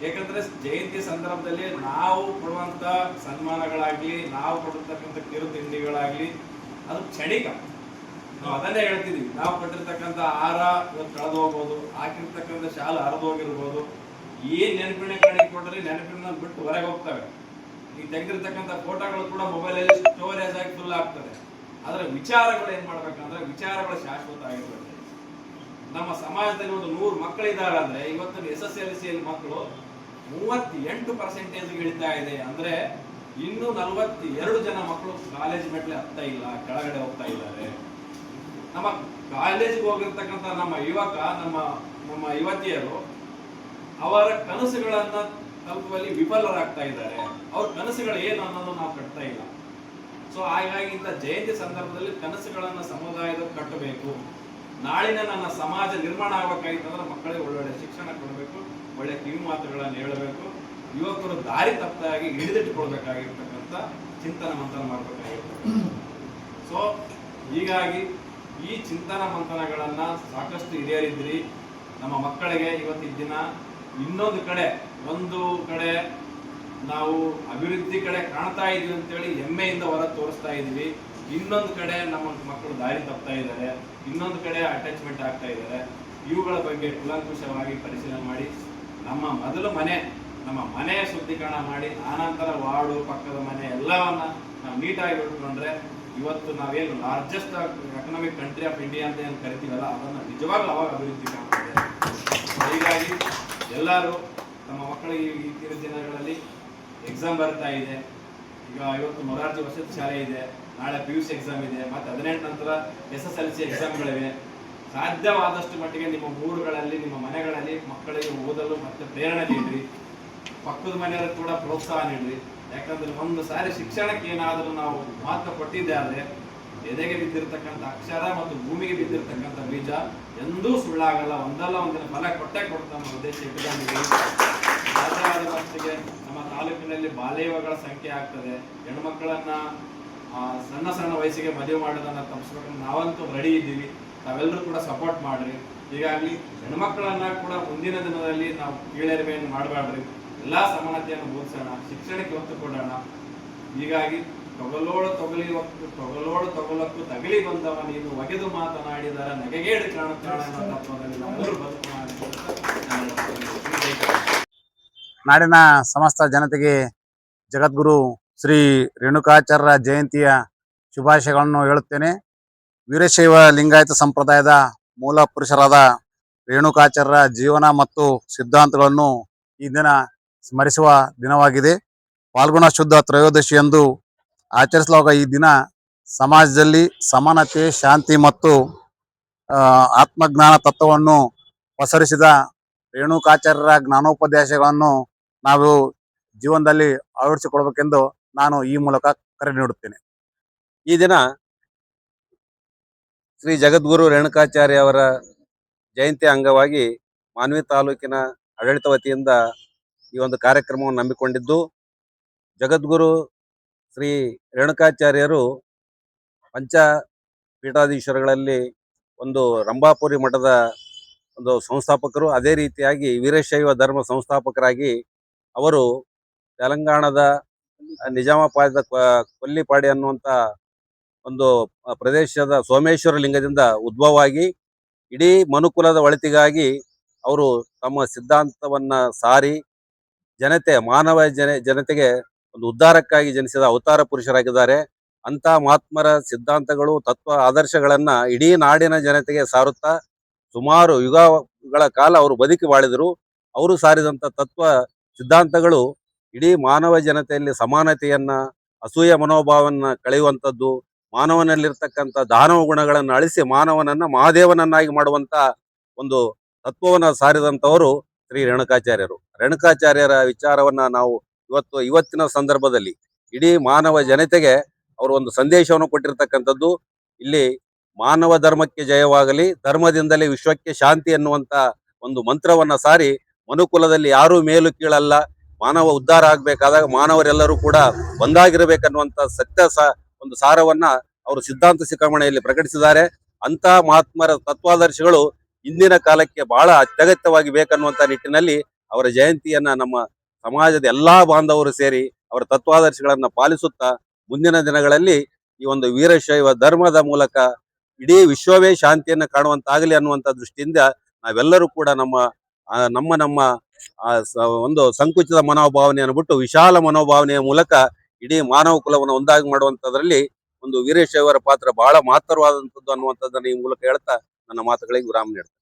ಯಾಕಂದ್ರೆ ಜಯಂತಿ ಸಂದರ್ಭದಲ್ಲಿ ನಾವು ಕೊಡುವಂತ ಸನ್ಮಾನಗಳಾಗ್ಲಿ, ನಾವು ಕೊಡಿರ್ತಕ್ಕಂಥ ಕಿರುತಿಂಡಿಗಳಾಗ್ಲಿ ಅದು ಕ್ಷಣಿಕ. ನಾವು ಅದನ್ನೇ ಹೇಳ್ತಿದೀವಿ. ನಾವು ಕೊಟ್ಟಿರ್ತಕ್ಕಂಥ ಆಹಾರ ಇವತ್ತು ಕಳೆದು ಹೋಗ್ಬೋದು, ಹಾಕಿರ್ತಕ್ಕಂಥ ಶಾಲ ಹರಿದು ಹೋಗಿರ್ಬೋದು. ಏನ್ ನೆನಪಿನ ಕಡೆ ಕೊಟ್ಟರೆ ನೆನಪಿನ ಬಿಟ್ಟು ಹೊರಗೆ ಹೋಗ್ತವೆ. ಈಗ ತೆಗೆದಿರ್ತಕ್ಕಂಥ ಫೋಟೋಗಳು ಕೂಡ ಮೊಬೈಲಲ್ಲಿ ಸ್ಟೋರೇಜ್ ಆಗಿ ಫುಲ್ ಆಗ್ತದೆ. ಆದ್ರೆ ವಿಚಾರಗಳು ಏನ್ ಮಾಡ್ಬೇಕಂದ್ರೆ ವಿಚಾರಗಳು ಶಾಶ್ವತ ಆಗಿರ್ಬೇಕು. ನಮ್ಮ ಸಮಾಜದಲ್ಲಿ ಒಂದು 100 ಮಕ್ಕಳಿದ್ದಾರೆ ಅಂದ್ರೆ ಇವತ್ತು SSLC ಮಕ್ಕಳು 38% ಇಳಿತಾ ಇದೆ. ಅಂದ್ರೆ ಇನ್ನು 42 ಜನ ಮಕ್ಕಳು ಕಾಲೇಜ್ ಮೆಟ್ಲೆ ಹತ್ತಾ ಇಲ್ಲ, ಕೆಳಗಡೆ ಹೋಗ್ತಾ ಇದ್ದಾರೆ. ನಮ್ಮ ಕಾಲೇಜಿಗೆ ಹೋಗಿರ್ತಕ್ಕಂಥ ನಮ್ಮ ಯುವಕ, ನಮ್ಮ ಯುವತಿಯರು ಅವರ ಕನಸುಗಳನ್ನ ತಲುಪುವಲ್ಲಿ ವಿಫಲರಾಗ್ತಾ ಇದ್ದಾರೆ. ಅವ್ರ ಕನಸುಗಳು ಏನು ಅನ್ನೋದು ನಾವು ಕಟ್ತಾ ಇಲ್ಲ. ಸೊ ಹಾಗಾಗಿ ಇಂಥ ಜಯಂತಿ ಸಂದರ್ಭದಲ್ಲಿ ಕನಸುಗಳನ್ನ ಸಮುದಾಯದ ಕಟ್ಟಬೇಕು. ನಾಳಿನ ನನ್ನ ಸಮಾಜ ನಿರ್ಮಾಣ ಆಗ್ಬೇಕಾಗಿತ್ತಂದ್ರೆ ಮಕ್ಕಳಿಗೆ ಒಳ್ಳೊಳ್ಳೆ ಶಿಕ್ಷಣ ಕೊಡಬೇಕು, ಒಳ್ಳೆ ಕಿವಿ ಮಾತುಗಳನ್ನು ಹೇಳಬೇಕು, ಯುವಕರು ದಾರಿ ತಪ್ಪಾಗಿ ಹಿಡಿದಿಟ್ಟುಕೊಳ್ಬೇಕಾಗಿರ್ತಕ್ಕಂಥ ಚಿಂತನ ಮಂಥನ ಮಾಡಬೇಕಾಗಿರ್ತಕ್ಕಂಥ. ಸೊ ಹೀಗಾಗಿ ಈ ಚಿಂತನ ಮಂಥನಗಳನ್ನ ಸಾಕಷ್ಟು ಹಿರಿಯರಿದ್ರಿ. ನಮ್ಮ ಮಕ್ಕಳಿಗೆ ಇವತ್ತಿನ ದಿನ ಇನ್ನೊಂದು ಕಡೆ, ಒಂದು ಕಡೆ ನಾವು ಅಭಿವೃದ್ಧಿ ಕಡೆ ಕಾಣ್ತಾ ಇದೀವಿ ಅಂತೇಳಿ ಹೆಮ್ಮೆಯಿಂದ ಹೊರ ತೋರಿಸ್ತಾ ಇದೀವಿ. ಇನ್ನೊಂದು ಕಡೆ ನಮ್ಮ ಮಕ್ಕಳು ದಾರಿ ತಪ್ತಾ ಇದ್ದಾರೆ, ಇನ್ನೊಂದು ಕಡೆ ಅಟ್ಯಾಚ್ಮೆಂಟ್ ಆಗ್ತಾ ಇದ್ದಾರೆ. ಇವುಗಳ ಬಗ್ಗೆ ಕೂಲಂಕುಷವಾಗಿ ಪರಿಶೀಲನೆ ಮಾಡಿ ನಮ್ಮ ಮನೆಯ ಶುದ್ಧೀಕರಣ ಮಾಡಿ, ಆನಂತರ ವಾರ್ಡು, ಪಕ್ಕದ ಮನೆ ಎಲ್ಲವನ್ನ ನಾವು ನೀಟಾಗಿ ಇಟ್ಕೊಂಡ್ರೆ ಇವತ್ತು ನಾವೇನು largest economic country of India ಅಂತ ಏನು ಕರಿತೀವಲ್ಲ, ಅದನ್ನು ನಿಜವಾಗ್ಲೂ ಅವಾಗ ಅಭಿವೃದ್ಧಿ ಕಾಣ್ತದೆ. ಹೀಗಾಗಿ ಎಲ್ಲರೂ ತಮ್ಮ ಮಕ್ಕಳಿಗೆ ಈ ದಿನಗಳಲ್ಲಿ ಎಕ್ಸಾಮ್ ಬರ್ತಾ ಇದೆ. ಈಗ ಇವತ್ತು ಮೊರಾರ್ಜಿ ವಸತಿ ಶಾಲೆ ಇದೆ, ನಾಳೆ PUC ಎಕ್ಸಾಮ್ ಇದೆ, ಮತ್ತೆ 18 ನಂತರ SSLC ಎಕ್ಸಾಮ್ಗಳಿವೆ. ಸಾಧ್ಯವಾದಷ್ಟು ಮಟ್ಟಿಗೆ ನಿಮ್ಮ ಊರುಗಳಲ್ಲಿ, ನಿಮ್ಮ ಮನೆಗಳಲ್ಲಿ ಮಕ್ಕಳಿಗೆ ಓದಲು ಮತ್ತೆ ಪ್ರೇರಣೆ ನೀಡ್ರಿ. ಪಕ್ಕದ ಮನೆಯವರು ಕೂಡ ಪ್ರೋತ್ಸಾಹ ನೀಡ್ರಿ. ಯಾಕಂದ್ರೆ ಒಂದು ಸಾರಿ ಶಿಕ್ಷಣಕ್ಕೆ ಏನಾದರೂ ನಾವು ಮಹತ್ವ ಕೊಟ್ಟಿದ್ದೆ ಆದರೆ ಎದೆಗೆ ಬಿದ್ದಿರ್ತಕ್ಕಂಥ ಅಕ್ಷರ ಮತ್ತು ಭೂಮಿಗೆ ಬಿದ್ದಿರ್ತಕ್ಕಂಥ ಬೀಜ ಎಂದೂ ಸುಳ್ಳಾಗಲ್ಲ. ಒಂದಲ್ಲ ಒಂದಿನ ಫಲ ಕೊಟ್ಟೆ ಕೊಡ್ತಾ ನಮ್ಮ ಉದ್ದೇಶ ಇಟ್ಕೊಂಡಿದ್ದೀವಿ. ಸಾಧ್ಯವಾದ ಮಟ್ಟಿಗೆ ನಮ್ಮ ತಾಲೂಕಿನಲ್ಲಿ ಬಾಲ್ಯವಿವಾಹಗಳ ಸಂಖ್ಯೆ ಆಗ್ತದೆ. ಹೆಣ್ಮಕ್ಕಳನ್ನ ಸಣ್ಣ ಸಣ್ಣ ವಯಸ್ಸಿಗೆ ಮದುವೆ ಮಾಡೋದನ್ನ ತಪ್ಪಿಸ್ಬೇಕಂದ್ರೆ ನಾವಂತೂ ರೆಡಿ ಇದ್ದೀವಿ. ತಾವೆಲ್ಲರೂ ಕೂಡ ಸಪೋರ್ಟ್ ಮಾಡ್ರಿ. ಹೀಗಾಗಿ ಹೆಣ್ಮಕ್ಕಳನ್ನ ಕೂಡ ಮುಂದಿನ ದಿನದಲ್ಲಿ ನಾವು ಕೀಳರಿಮೆಯನ್ನು ಮಾಡಬಾರ್ದ್ರಿ. ಎಲ್ಲಾ ಸಮಾನತೆಯನ್ನು ಬೋಧಿಸೋಣ, ಶಿಕ್ಷಣಕ್ಕೆ ಒತ್ತು ಕೊಡೋಣ. ಹೀಗಾಗಿ ತೊಗಲೋಳು ತೊಗಲಕ್ಕೂ ತಗಲಿ ಬಂದವ ನೀನು ಒಗೆದು ಮಾತನಾಡಿದರ ನಗೆಗೇಡು ಕಾಣುತ್ತಾಳೆ ಅನ್ನೋ ತತ್ವದಲ್ಲಿ ನಾವೆಲ್ಲರೂ ಬದುಕೋಣ. ನಾಡಿನ ಸಮಸ್ತ ಜನತೆಗೆ ಜಗದ್ಗುರು ಶ್ರೀ ರೇಣುಕಾಚಾರ್ಯರ ಜಯಂತಿಯ ಶುಭಾಶಯಗಳನ್ನು ಹೇಳುತ್ತೇನೆ. ವೀರಶೈವ ಲಿಂಗಾಯತ ಸಂಪ್ರದಾಯದ ಮೂಲ ಪುರುಷರಾದ ರೇಣುಕಾಚಾರ್ಯರ ಜೀವನ ಮತ್ತು ಸಿದ್ಧಾಂತಗಳನ್ನು ಈ ದಿನ ಸ್ಮರಿಸುವ ದಿನವಾಗಿದೆ. ಫಾಲ್ಗುಣ ಶುದ್ಧ ತ್ರಯೋದಶಿಯಂದು ಆಚರಿಸಲಾಗುವ ಈ ದಿನ ಸಮಾಜದಲ್ಲಿ ಸಮಾನತೆ, ಶಾಂತಿ ಮತ್ತು ಆತ್ಮಜ್ಞಾನ ತತ್ವವನ್ನು ಪಸರಿಸಿದ ರೇಣುಕಾಚಾರ್ಯರ ಜ್ಞಾನೋಪದೇಶಗಳನ್ನು ನಾವು ಜೀವನದಲ್ಲಿ ಅಳವಡಿಸಿಕೊಳ್ಬೇಕೆಂದು ನಾನು ಈ ಮೂಲಕ ಕರೆ ನೀಡುತ್ತೇನೆ. ಈ ದಿನ ಶ್ರೀ ಜಗದ್ಗುರು ರೇಣುಕಾಚಾರ್ಯ ಅವರ ಜಯಂತಿ ಅಂಗವಾಗಿ ಮಾನ್ವಿ ತಾಲೂಕಿನ ಆಡಳಿತ ವತಿಯಿಂದ ಈ ಒಂದು ಕಾರ್ಯಕ್ರಮವನ್ನು ನಂಬಿಕೊಂಡಿದ್ದು, ಜಗದ್ಗುರು ಶ್ರೀ ರೇಣುಕಾಚಾರ್ಯರು ಪಂಚ ಪೀಠಾಧೀಶ್ವರಗಳಲ್ಲಿ ಒಂದು ರಂಭಾಪುರಿ ಮಠದ ಒಂದು ಸಂಸ್ಥಾಪಕರು. ಅದೇ ರೀತಿಯಾಗಿ ವೀರಶೈವ ಧರ್ಮ ಸಂಸ್ಥಾಪಕರಾಗಿ ಅವರು ತೆಲಂಗಾಣದ ನಿಜಾಮಾಬಾದ ಕೊಲ್ಲಿಪಾಡಿ ಅನ್ನುವಂಥ ಒಂದು ಪ್ರದೇಶದ ಸೋಮೇಶ್ವರ ಲಿಂಗದಿಂದ ಉದ್ಭವವಾಗಿ ಇಡೀ ಮನುಕುಲದ ಒಳಿತಿಗಾಗಿ ಅವರು ತಮ್ಮ ಸಿದ್ಧಾಂತವನ್ನ ಸಾರಿ ಮಾನವ ಜನತೆಗೆ ಒಂದು ಉದ್ಧಾರಕ್ಕಾಗಿ ಜನಿಸಿದ ಅವತಾರ ಪುರುಷರಾಗಿದ್ದಾರೆ. ಅಂತ ಮಹಾತ್ಮರ ಸಿದ್ಧಾಂತಗಳು, ತತ್ವ, ಆದರ್ಶಗಳನ್ನ ಇಡೀ ನಾಡಿನ ಜನತೆಗೆ ಸಾರುತ್ತಾ ಸುಮಾರು ಯುಗಗಳ ಕಾಲ ಅವರು ಬದುಕಿ ಬಾಳಿದರು. ಅವರು ಸಾರಿದಂಥ ತತ್ವ ಸಿದ್ಧಾಂತಗಳು ಇಡೀ ಮಾನವ ಜನತೆಯಲ್ಲಿ ಸಮಾನತೆಯನ್ನ, ಅಸೂಯ ಮನೋಭಾವವನ್ನ ಕಳೆಯುವಂಥದ್ದು, ಮಾನವನಲ್ಲಿರ್ತಕ್ಕಂಥ ದಾನವ ಗುಣಗಳನ್ನು ಅಳಿಸಿ ಮಾನವನನ್ನ ಮಹಾದೇವನನ್ನಾಗಿ ಮಾಡುವಂತ ಒಂದು ತತ್ವವನ್ನು ಸಾರಿದಂಥವರು ಶ್ರೀ ರೇಣುಕಾಚಾರ್ಯರು. ರೇಣುಕಾಚಾರ್ಯರ ವಿಚಾರವನ್ನ ನಾವು ಇವತ್ತಿನ ಸಂದರ್ಭದಲ್ಲಿ ಇಡೀ ಮಾನವ ಜನತೆಗೆ ಅವರು ಒಂದು ಸಂದೇಶವನ್ನು ಕೊಟ್ಟಿರ್ತಕ್ಕಂಥದ್ದು. ಇಲ್ಲಿ ಮಾನವ ಧರ್ಮಕ್ಕೆ ಜಯವಾಗಲಿ, ಧರ್ಮದಿಂದಲೇ ವಿಶ್ವಕ್ಕೆ ಶಾಂತಿ ಎನ್ನುವಂತ ಒಂದು ಮಂತ್ರವನ್ನ ಸಾರಿ ಮನುಕುಲದಲ್ಲಿ ಯಾರೂ ಮೇಲು ಕೀಳಲ್ಲ, ಮಾನವ ಉದ್ಧಾರ ಆಗ್ಬೇಕಾದಾಗ ಮಾನವರೆಲ್ಲರೂ ಕೂಡ ಒಂದಾಗಿರಬೇಕನ್ನುವಂತ ಒಂದು ಸಾರವನ್ನ ಅವರು ಸಿದ್ಧಾಂತ ಶಿಖಾಮಣಿಯಲ್ಲಿ ಪ್ರಕಟಿಸಿದ್ದಾರೆ. ಅಂತ ಮಹಾತ್ಮರ ತತ್ವಾದರ್ಶಗಳು ಇಂದಿನ ಕಾಲಕ್ಕೆ ಬಹಳ ಅತ್ಯಗತ್ಯವಾಗಿ ಬೇಕನ್ನುವಂತ ನಿಟ್ಟಿನಲ್ಲಿ ಅವರ ಜಯಂತಿಯನ್ನ ನಮ್ಮ ಸಮಾಜದ ಎಲ್ಲಾ ಬಾಂಧವರು ಸೇರಿ ಅವರ ತತ್ವಾದರ್ಶಗಳನ್ನ ಪಾಲಿಸುತ್ತಾ ಮುಂದಿನ ದಿನಗಳಲ್ಲಿ ಈ ಒಂದು ವೀರಶೈವ ಧರ್ಮದ ಮೂಲಕ ಇಡೀ ವಿಶ್ವವೇ ಶಾಂತಿಯನ್ನು ಕಾಣುವಂತಾಗಲಿ ಅನ್ನುವಂಥ ದೃಷ್ಟಿಯಿಂದ ನಾವೆಲ್ಲರೂ ಕೂಡ ನಮ್ಮ ಒಂದು ಸಂಕುಚಿತ ಮನೋಭಾವನೆಯನ್ನು ಬಿಟ್ಟು ವಿಶಾಲ ಮನೋಭಾವನೆಯ ಮೂಲಕ ಇಡೀ ಮಾನವ ಕುಲವನ್ನು ಒಂದಾಗಿ ಮಾಡುವಂಥದ್ರಲ್ಲಿ ಒಂದು ವೀರಶೈವರ ಪಾತ್ರ ಬಹಳ ಮಹತ್ತರವಾದಂಥದ್ದು ಅನ್ನುವಂಥದ್ದನ್ನು ಈ ಮೂಲಕ ಹೇಳ್ತಾ ನನ್ನ ಮಾತುಗಳಿಗೆ ವಿರಾಮ ನೀಡ್ತೇನೆ.